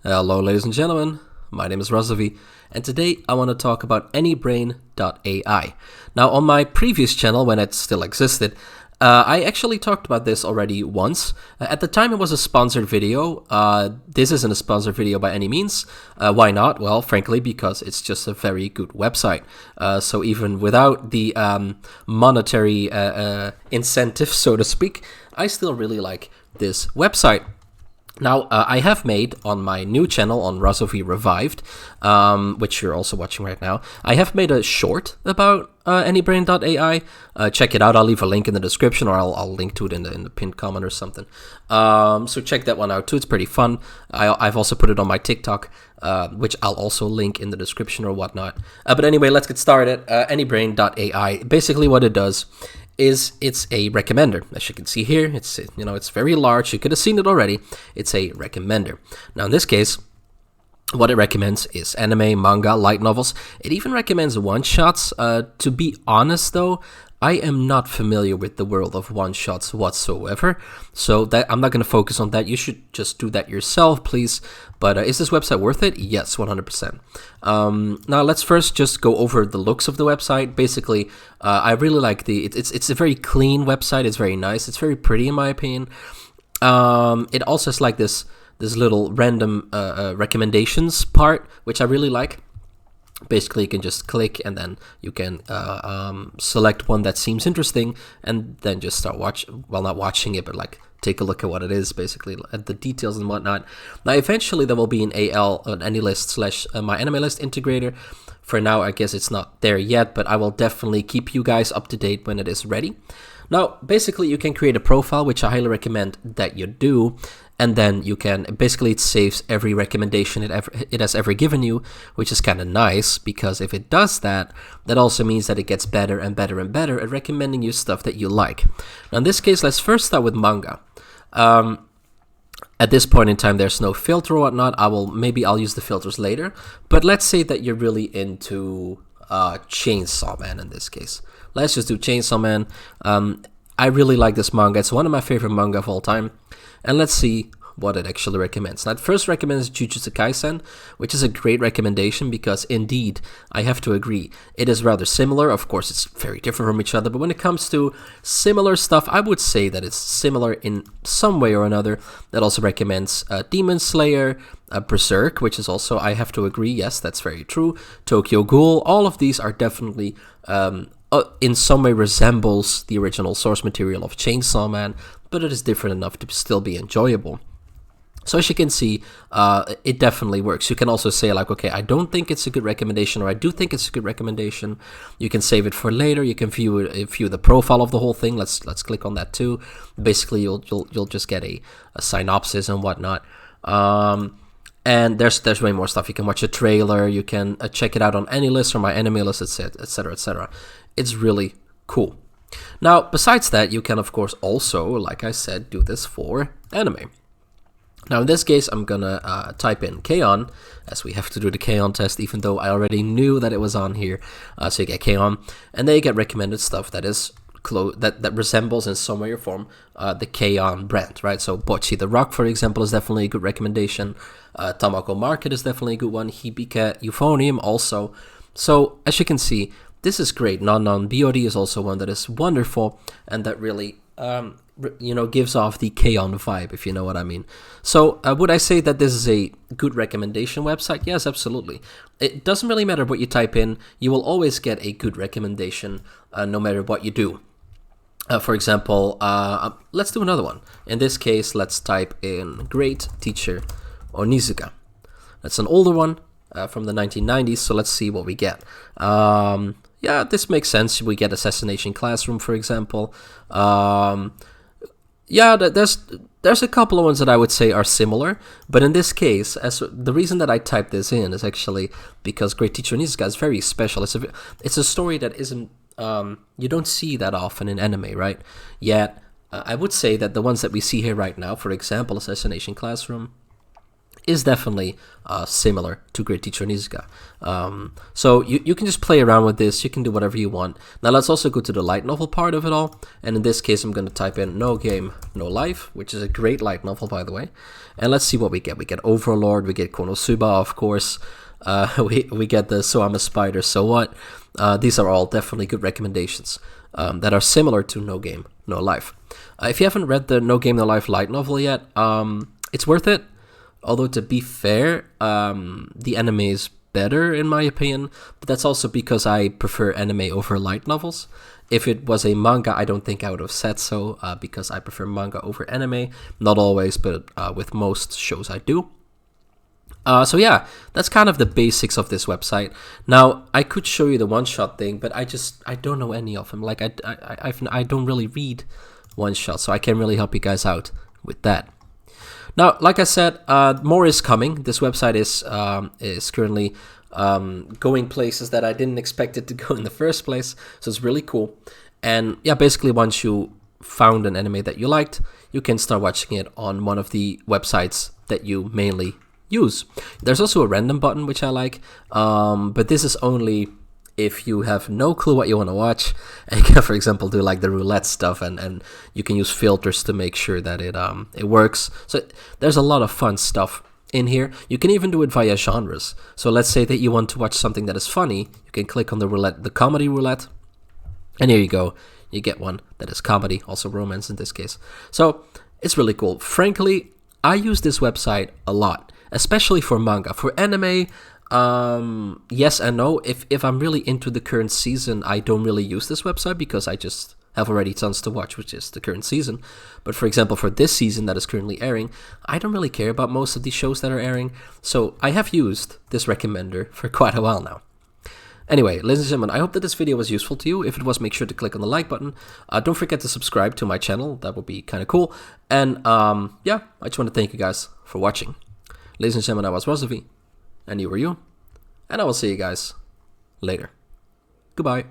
Hello, ladies and gentlemen. My name is Razovy, and today I want to talk about anibrain.ai. Now, on my previous channel, when it still existed, I actually talked about this already once. At the time, it was a sponsored video. This isn't a sponsored video by any means. Why not? Well, frankly, because it's just a very good website. So even without the monetary incentive, so to speak, I still really like this website. Now, I have made on my new channel on Razovy Revived, which you're also watching right now, I have made a short about anibrain.ai. Check it out. I'll leave a link in the description, or I'll link to it in the pinned comment or something. So check that one out too. It's pretty fun. I've also put it on my TikTok, which I'll also link in the description or whatnot. But anyway, let's get started. Anibrain.ai. Basically what it does is it's a recommender. As you can see here, it's very large. You could have seen it already. It's a recommender. Now in this case, what it recommends is anime, manga, light novels. It even recommends one-shots. To be honest though, I am not familiar with the world of one-shots whatsoever, so that I'm not going to focus on that. You should just do that yourself, please. But is this website worth it? Yes, 100%. Now let's first just go over the looks of the website. Basically, I really like it's a very clean website. It's very nice. It's very pretty in my opinion. It also has like this little random recommendations part, which I really like. Basically, you can just click and then you can select one that seems interesting and then just start not watching it, but like take a look at what it is, basically at the details and whatnot. Now, eventually there will be an AnyList / my anime list integrator. For now, I guess it's not there yet, but I will definitely keep you guys up to date when it is ready. Now, basically, you can create a profile, which I highly recommend that you do. And then you can, basically it saves every recommendation it has ever given you, which is kind of nice, because if it does that, that also means that it gets better and better and better at recommending you stuff that you like. Now in this case, let's first start with manga. At this point in time, there's no filter or whatnot. I'll use the filters later, but let's say that you're really into Chainsaw Man in this case. Let's just do Chainsaw Man. I really like this manga. It's one of my favorite manga of all time. And let's see what it actually recommends. Now, it first recommends Jujutsu Kaisen, which is a great recommendation because, indeed, I have to agree, it is rather similar. Of course, it's very different from each other, but when it comes to similar stuff, I would say that it's similar in some way or another. That also recommends Demon Slayer, Berserk, which is also, I have to agree, yes, that's very true. Tokyo Ghoul, all of these are definitely in some way resembles the original source material of Chainsaw Man, but it is different enough to still be enjoyable. So as you can see, it definitely works. You can also say like, okay, I don't think it's a good recommendation, or I do think it's a good recommendation. You can save it for later. You can view the profile of the whole thing. Let's click on that too. Basically, you'll just get a synopsis and whatnot. And there's way more stuff. You can watch a trailer. You can check it out on AnyList or my anime list, etc., etc. It's really cool. Now, besides that, you can, of course, also, like I said, do this for anime. Now, in this case, I'm going to type in K-On!, as we have to do the K-On! Test, even though I already knew that it was on here. So you get K-On!, and then you get recommended stuff that is that resembles in some way or form the K-On! Brand, right? So Bocchi the Rock, for example, is definitely a good recommendation. Tamako Market is definitely a good one. Hibike Euphonium also. So, as you can see, this is great. Non BOD is also one that is wonderful and that really, gives off the K-On! Vibe, if you know what I mean. So, would I say that this is a good recommendation website? Yes, absolutely. It doesn't really matter what you type in. You will always get a good recommendation, no matter what you do. For example, let's do another one. In this case, let's type in Great Teacher Onizuka. That's an older one from the 1990s, so let's see what we get. Yeah, this makes sense. We get Assassination Classroom, for example. Yeah, there's a couple of ones that I would say are similar, but in this case, the reason that I typed this in is actually because Great Teacher Onizuka is very special. It's a story that isn't you don't see that often in anime, right? Yet I would say that the ones that we see here right now, for example, Assassination Classroom, is definitely similar to Great Teacher Onizuka. So you can just play around with this. You can do whatever you want. Now let's also go to the light novel part of it all. And in this case, I'm going to type in No Game, No Life, which is a great light novel, by the way. And let's see what we get. We get Overlord, we get Konosuba, of course. We get the So I'm a Spider, So What. These are all definitely good recommendations that are similar to No Game, No Life. If you haven't read the No Game, No Life light novel yet, it's worth it. Although, to be fair, the anime is better in my opinion, but that's also because I prefer anime over light novels. If it was a manga, I don't think I would have said so, because I prefer manga over anime. Not always, but with most shows I do. So yeah, that's kind of the basics of this website. Now, I could show you the one-shot thing, but I don't know any of them. Like, I don't really read one-shot, so I can't really help you guys out with that. Now, like I said, more is coming. This website is currently going places that I didn't expect it to go in the first place, so it's really cool. And yeah, basically once you found an anime that you liked, you can start watching it on one of the websites that you mainly use. There's also a random button, which I like, but this is only if you have no clue what you want to watch, and you can, for example, do like the roulette stuff, and you can use filters to make sure that it works. So there's a lot of fun stuff in here. You can even do it via genres. So let's say that you want to watch something that is funny, you can click on the comedy roulette, and here you go. You get one that is comedy, also romance in this case. So it's really cool. Frankly, I use this website a lot, especially for manga. For anime, yes and no. If I'm really into the current season, I don't really use this website because I just have already tons to watch, which is the current season. But for example, for this season that is currently airing, I don't really care about most of the shows that are airing, so I have used this recommender for quite a while now. Anyway, ladies and gentlemen, I hope that this video was useful to you. If it was, make sure to click on the like button. Don't forget to subscribe to my channel. That would be kind of cool. And yeah, I just want to thank you guys for watching. Ladies and gentlemen, I was Razovy, and you were you. And I will see you guys later. Goodbye.